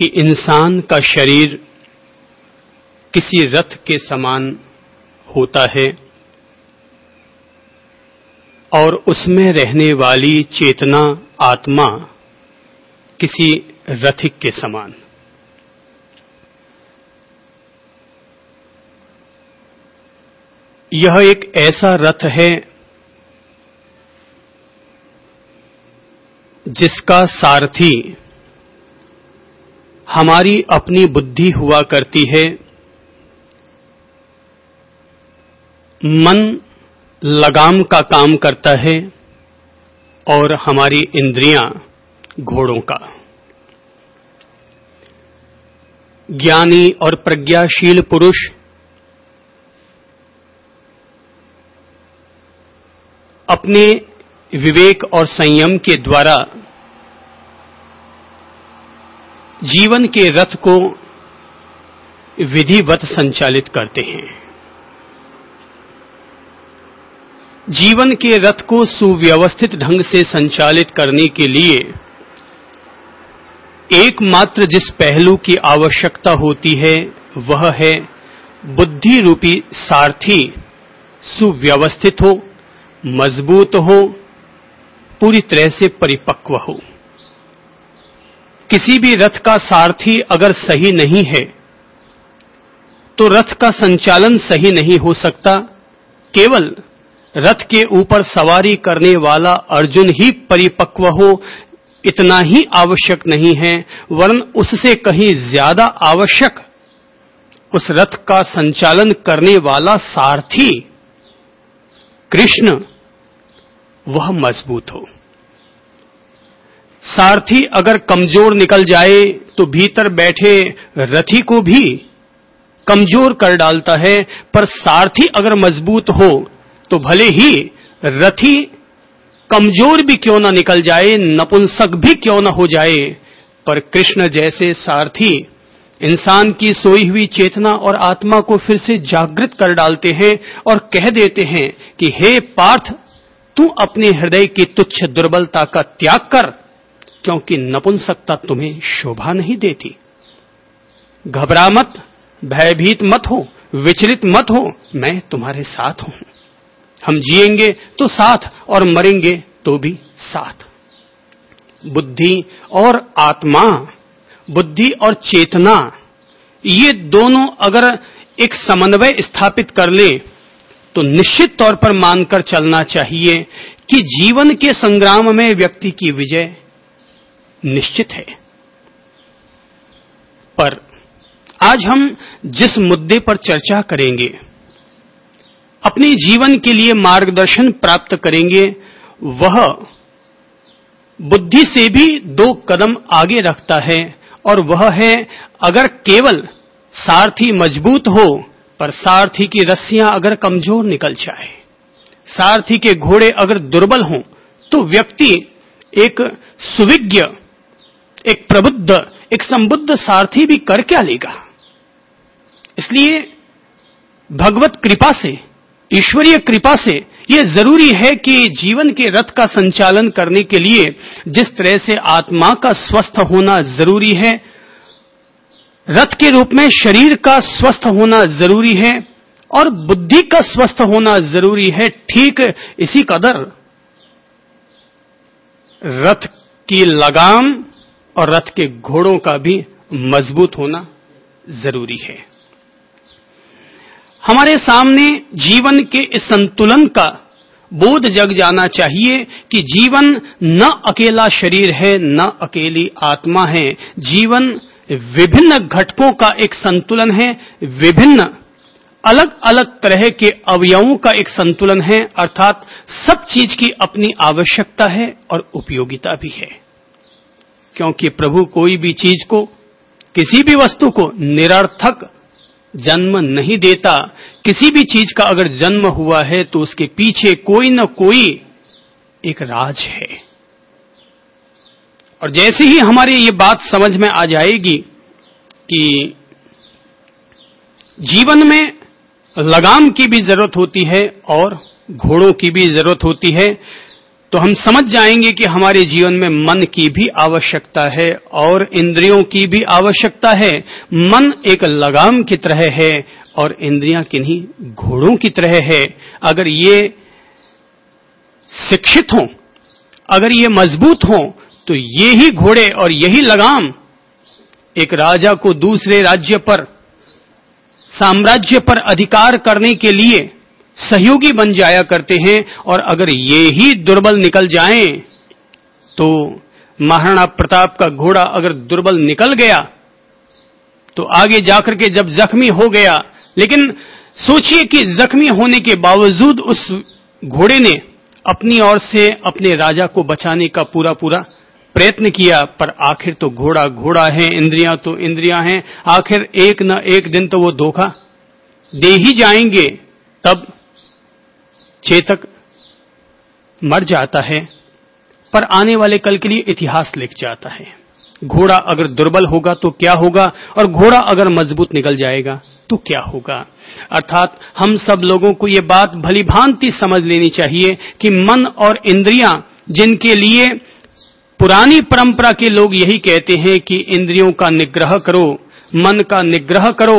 कि इंसान का शरीर किसी रथ के समान होता है और उसमें रहने वाली चेतना आत्मा किसी रथिक के समान। यह एक ऐसा रथ है जिसका सारथी हमारी अपनी बुद्धि हुआ करती है। मन लगाम का काम करता है और हमारी इंद्रियां घोड़ों का। ज्ञानी और प्रज्ञाशील पुरुष अपने विवेक और संयम के द्वारा जीवन के रथ को विधिवत संचालित करते हैं। जीवन के रथ को सुव्यवस्थित ढंग से संचालित करने के लिए एकमात्र जिस पहलू की आवश्यकता होती है वह है बुद्धि रूपी सारथी सुव्यवस्थित हो, मजबूत हो, पूरी तरह से परिपक्व हो। किसी भी रथ का सारथी अगर सही नहीं है तो रथ का संचालन सही नहीं हो सकता। केवल रथ के ऊपर सवारी करने वाला अर्जुन ही परिपक्व हो इतना ही आवश्यक नहीं है, वरन उससे कहीं ज्यादा आवश्यक उस रथ का संचालन करने वाला सारथी कृष्ण वह मजबूत हो। सारथी अगर कमजोर निकल जाए तो भीतर बैठे रथी को भी कमजोर कर डालता है, पर सारथी अगर मजबूत हो तो भले ही रथी कमजोर भी क्यों ना निकल जाए, नपुंसक भी क्यों ना हो जाए, पर कृष्ण जैसे सारथी इंसान की सोई हुई चेतना और आत्मा को फिर से जागृत कर डालते हैं और कह देते हैं कि हे पार्थ, तू अपने हृदय की तुच्छ दुर्बलता का त्याग कर, क्योंकि नपुंसकता तुम्हें शोभा नहीं देती। घबरा मत, भयभीत मत हो, विचलित मत हो, मैं तुम्हारे साथ हूं। हम जिएंगे तो साथ और मरेंगे तो भी साथ। बुद्धि और आत्मा, बुद्धि और चेतना, ये दोनों अगर एक समन्वय स्थापित कर ले तो निश्चित तौर पर मानकर चलना चाहिए कि जीवन के संग्राम में व्यक्ति की विजय निश्चित है। पर आज हम जिस मुद्दे पर चर्चा करेंगे, अपने जीवन के लिए मार्गदर्शन प्राप्त करेंगे, वह बुद्धि से भी 2 कदम आगे रखता है, और वह है अगर केवल सारथी मजबूत हो पर सारथी की रस्सियां अगर कमजोर निकल जाए, सारथी के घोड़े अगर दुर्बल हों, तो व्यक्ति एक सुविज्ञ, एक प्रबुद्ध, एक संबुद्ध सारथी भी कर क्या लेगा। इसलिए भगवत कृपा से, ईश्वरीय कृपा से यह जरूरी है कि जीवन के रथ का संचालन करने के लिए जिस तरह से आत्मा का स्वस्थ होना जरूरी है, रथ के रूप में शरीर का स्वस्थ होना जरूरी है और बुद्धि का स्वस्थ होना जरूरी है, ठीक इसी कदर रथ की लगाम और रथ के घोड़ों का भी मजबूत होना जरूरी है। हमारे सामने जीवन के इस संतुलन का बोध जग जाना चाहिए कि जीवन न अकेला शरीर है, न अकेली आत्मा है। जीवन विभिन्न घटकों का एक संतुलन है, विभिन्न अलग अलग तरह के अवयवों का एक संतुलन है, अर्थात सब चीज की अपनी आवश्यकता है और उपयोगिता भी है। क्योंकि प्रभु कोई भी चीज को, किसी भी वस्तु को निरर्थक जन्म नहीं देता। किसी भी चीज का अगर जन्म हुआ है तो उसके पीछे कोई न कोई एक राज है। और जैसे ही हमारी ये बात समझ में आ जाएगी कि जीवन में लगाम की भी जरूरत होती है और घोड़ों की भी जरूरत होती है, तो हम समझ जाएंगे कि हमारे जीवन में मन की भी आवश्यकता है और इंद्रियों की भी आवश्यकता है। मन एक लगाम की तरह है और इंद्रियां किन्हीं घोड़ों की तरह है। अगर ये शिक्षित हों, अगर ये मजबूत हों, तो ये ही घोड़े और यही लगाम एक राजा को दूसरे राज्य पर, साम्राज्य पर अधिकार करने के लिए सहयोगी बन जाया करते हैं। और अगर ये ही दुर्बल निकल जाएं, तो महाराणा प्रताप का घोड़ा अगर दुर्बल निकल गया तो आगे जाकर के जब जख्मी हो गया, लेकिन सोचिए कि जख्मी होने के बावजूद उस घोड़े ने अपनी ओर से अपने राजा को बचाने का पूरा प्रयत्न किया, पर आखिर तो घोड़ा घोड़ा है, इंद्रियां तो इंद्रियां हैं, आखिर एक न एक दिन तो वो धोखा दे ही जाएंगे। तब चेतक मर जाता है, पर आने वाले कल के लिए इतिहास लिख जाता है। घोड़ा अगर दुर्बल होगा तो क्या होगा, और घोड़ा अगर मजबूत निकल जाएगा तो क्या होगा। अर्थात हम सब लोगों को यह बात भली भांति समझ लेनी चाहिए कि मन और इंद्रियां, जिनके लिए पुरानी परंपरा के लोग यही कहते हैं कि इंद्रियों का निग्रह करो, मन का निग्रह करो,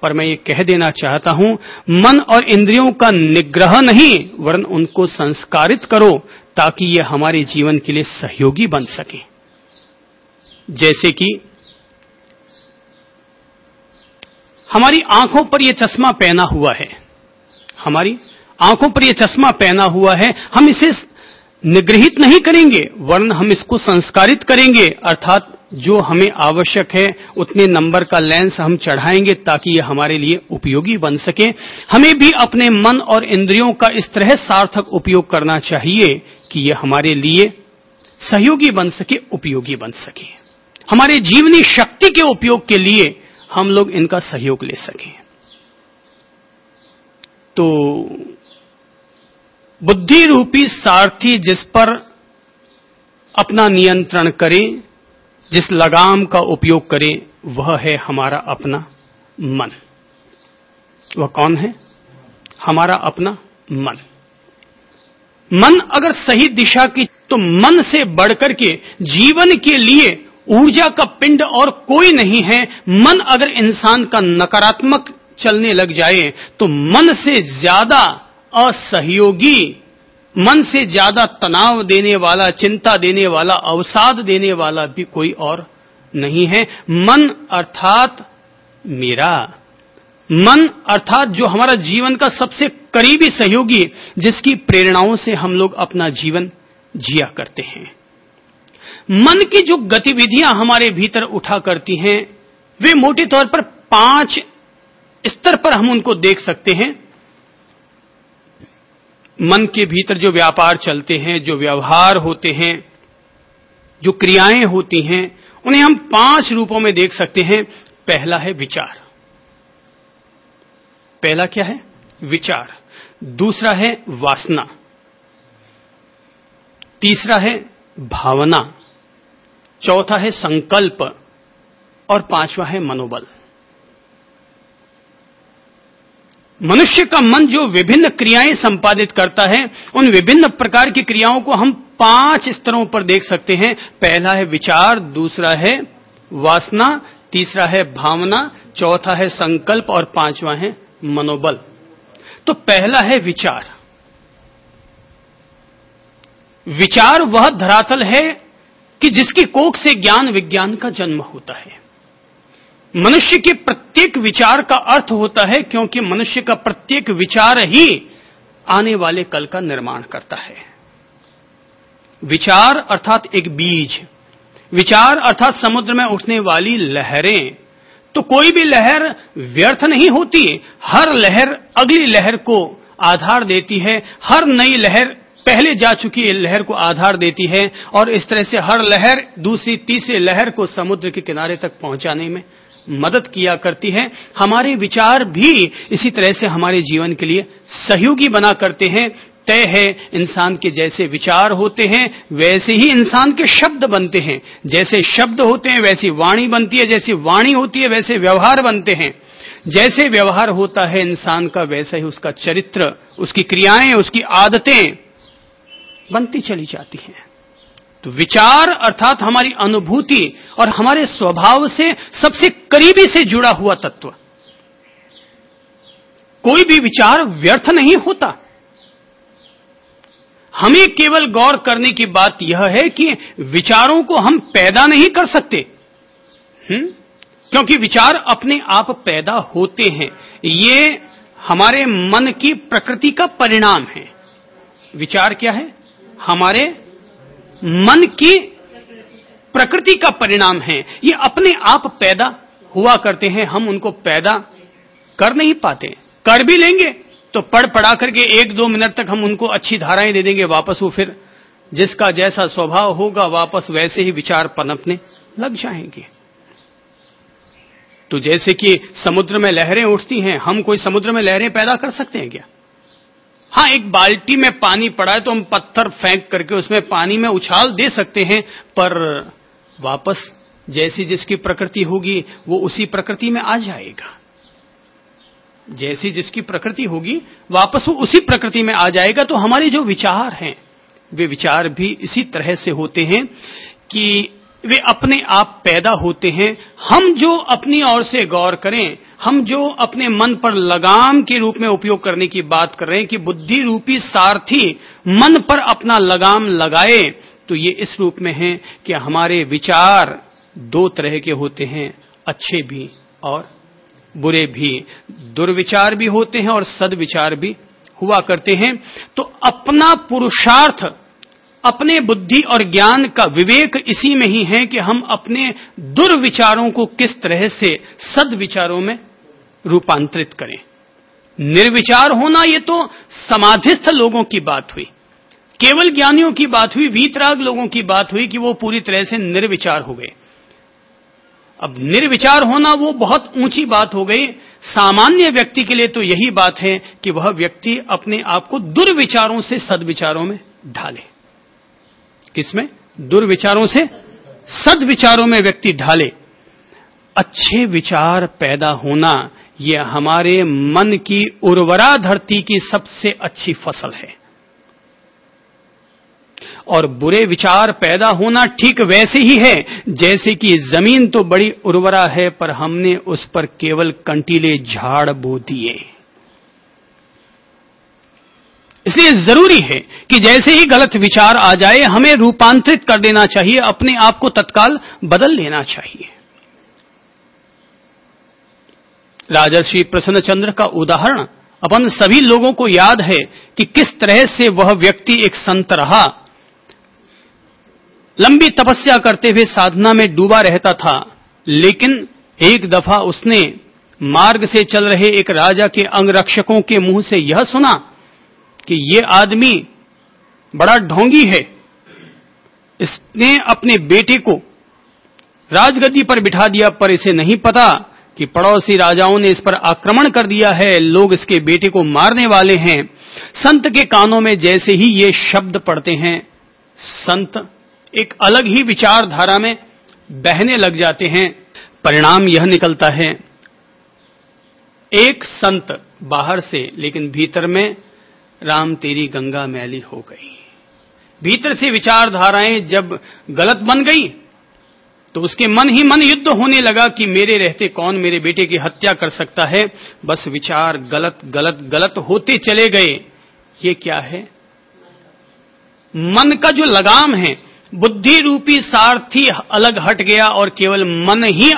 पर मैं ये कह देना चाहता हूं, मन और इंद्रियों का निग्रह नहीं, वरन उनको संस्कारित करो ताकि ये हमारे जीवन के लिए सहयोगी बन सके। जैसे कि हमारी आंखों पर यह चश्मा पहना हुआ है, हमारी आंखों पर यह चश्मा पहना हुआ है, हम इसे निगृहित नहीं करेंगे, वरन हम इसको संस्कारित करेंगे। अर्थात जो हमें आवश्यक है उतने नंबर का लेंस हम चढ़ाएंगे ताकि यह हमारे लिए उपयोगी बन सके। हमें भी अपने मन और इंद्रियों का इस तरह सार्थक उपयोग करना चाहिए कि यह हमारे लिए सहयोगी बन सके, उपयोगी बन सके। हमारे जीवनी शक्ति के उपयोग के लिए हम लोग इनका सहयोग ले सकें। तो बुद्धि रूपी सारथी जिस पर अपना नियंत्रण करे, जिस लगाम का उपयोग करे, वह है हमारा अपना मन। वह कौन है? हमारा अपना मन। मन अगर सही दिशा की, तो मन से बढ़कर के जीवन के लिए ऊर्जा का पिंड और कोई नहीं है। मन अगर इंसान का नकारात्मक चलने लग जाए तो मन से ज्यादा असहयोगी, मन से ज्यादा तनाव देने वाला, चिंता देने वाला, अवसाद देने वाला भी कोई और नहीं है। मन अर्थात मेरा, मन अर्थात जो हमारा जीवन का सबसे करीबी सहयोगी, जिसकी प्रेरणाओं से हम लोग अपना जीवन जिया करते हैं। मन की जो गतिविधियां हमारे भीतर उठा करती हैं, वे मोटे तौर पर 5 स्तर पर हम उनको देख सकते हैं। मन के भीतर जो व्यापार चलते हैं, जो व्यवहार होते हैं, जो क्रियाएं होती हैं, उन्हें हम 5 रूपों में देख सकते हैं। पहला है विचार। पहला क्या है? विचार। दूसरा है वासना। तीसरा है भावना। चौथा है संकल्प और 5वां है मनोबल। मनुष्य का मन जो विभिन्न क्रियाएं संपादित करता है, उन विभिन्न प्रकार की क्रियाओं को हम 5 स्तरों पर देख सकते हैं। पहला है विचार, दूसरा है वासना, तीसरा है भावना, चौथा है संकल्प और 5वां है मनोबल। तो पहला है विचार। विचार वह धरातल है कि जिसकी कोख से ज्ञान विज्ञान का जन्म होता है। मनुष्य के प्रत्येक विचार का अर्थ होता है, क्योंकि मनुष्य का प्रत्येक विचार ही आने वाले कल का निर्माण करता है। विचार अर्थात एक बीज, विचार अर्थात समुद्र में उठने वाली लहरें। तो कोई भी लहर व्यर्थ नहीं होती, हर लहर अगली लहर को आधार देती है, हर नई लहर पहले जा चुकी लहर को आधार देती है, और इस तरह से हर लहर दूसरी तीसरी लहर को समुद्र के किनारे तक पहुंचाने में मदद किया करती है। हमारे विचार भी इसी तरह से हमारे जीवन के लिए सहयोगी बना करते हैं। तय है, इंसान के जैसे विचार होते हैं वैसे ही इंसान के शब्द बनते हैं। जैसे शब्द होते हैं वैसी वाणी बनती है, जैसी वाणी होती है वैसे व्यवहार बनते हैं। जैसे व्यवहार होता है इंसान का, वैसा ही उसका चरित्र, उसकी क्रियाएं, उसकी आदतें, बनती चली जाती हैं। तो विचार अर्थात हमारी अनुभूति और हमारे स्वभाव से सबसे करीबी से जुड़ा हुआ तत्व। कोई भी विचार व्यर्थ नहीं होता। हमें केवल गौर करने की बात यह है कि विचारों को हम पैदा नहीं कर सकते, क्योंकि विचार अपने आप पैदा होते हैं। ये हमारे मन की प्रकृति का परिणाम है। विचार क्या है? हमारे मन की प्रकृति का परिणाम है। ये अपने आप पैदा हुआ करते हैं, हम उनको पैदा कर नहीं पाते। कर भी लेंगे तो पढ़ पढ़ा करके 1-2 मिनट तक हम उनको अच्छी धाराएं दे देंगे, वापस वो फिर जिसका जैसा स्वभाव होगा वापस वैसे ही विचार पनपने लग जाएंगे। तो जैसे कि समुद्र में लहरें उठती हैं, हम कोई समुद्र में लहरें पैदा कर सकते हैं क्या? हां, एक बाल्टी में पानी पड़ा है तो हम पत्थर फेंक करके उसमें पानी में उछाल दे सकते हैं, पर वापस जैसी जिसकी प्रकृति होगी वो उसी प्रकृति में आ जाएगा। जैसी जिसकी प्रकृति होगी वापस वो उसी प्रकृति में आ जाएगा। तो हमारे जो विचार हैं वे विचार भी इसी तरह से होते हैं कि वे अपने आप पैदा होते हैं। हम जो अपनी ओर से गौर करें, हम जो अपने मन पर लगाम के रूप में उपयोग करने की बात कर रहे हैं कि बुद्धि रूपी सारथी मन पर अपना लगाम लगाए, तो ये इस रूप में है कि हमारे विचार 2 तरह के होते हैं, अच्छे भी और बुरे भी। दुर्विचार भी होते हैं और सद्विचार भी हुआ करते हैं। तो अपना पुरुषार्थ, अपने बुद्धि और ज्ञान का विवेक इसी में ही है कि हम अपने दुर्विचारों को किस तरह से सद्विचारों में रूपांतरित करें। निर्विचार होना ये तो समाधिस्थ लोगों की बात हुई, केवल ज्ञानियों की बात हुई, वीतराग लोगों की बात हुई कि वो पूरी तरह से निर्विचार हो गए। अब निर्विचार होना वो बहुत ऊंची बात हो गई। सामान्य व्यक्ति के लिए तो यही बात है कि वह व्यक्ति अपने आप को दुर्विचारों से सद्विचारों में ढाले। किसमें? दुर्विचारों से सद्विचारों में व्यक्ति ढाले। अच्छे विचार पैदा होना यह हमारे मन की उर्वरा धरती की सबसे अच्छी फसल है, और बुरे विचार पैदा होना ठीक वैसे ही है जैसे कि जमीन तो बड़ी उर्वरा है पर हमने उस पर केवल कंटीले झाड़ बो दिए। इसलिए जरूरी है कि जैसे ही गलत विचार आ जाए हमें रूपांतरित कर देना चाहिए, अपने आप को तत्काल बदल लेना चाहिए। राजर्षि प्रसन्नचंद्र का उदाहरण अपन सभी लोगों को याद है कि किस तरह से वह व्यक्ति एक संत रहा। लंबी तपस्या करते हुए साधना में डूबा रहता था, लेकिन एक दफा उसने मार्ग से चल रहे एक राजा के अंगरक्षकों के मुंह से यह सुना कि ये आदमी बड़ा ढोंगी है, इसने अपने बेटे को राजगद्दी पर बिठा दिया, पर इसे नहीं पता कि पड़ोसी राजाओं ने इस पर आक्रमण कर दिया है, लोग इसके बेटे को मारने वाले हैं। संत के कानों में जैसे ही ये शब्द पड़ते हैं, संत एक अलग ही विचारधारा में बहने लग जाते हैं। परिणाम यह निकलता है, एक संत बाहर से लेकिन भीतर में राम तेरी गंगा मैली हो गई। भीतर से विचारधाराएं जब गलत बन गई तो उसके मन ही मन युद्ध होने लगा कि मेरे रहते कौन मेरे बेटे की हत्या कर सकता है। बस विचार गलत गलत गलत होते चले गए। ये क्या है? मन का जो लगाम है, बुद्धि रूपी सारथी अलग हट गया और केवल मन ही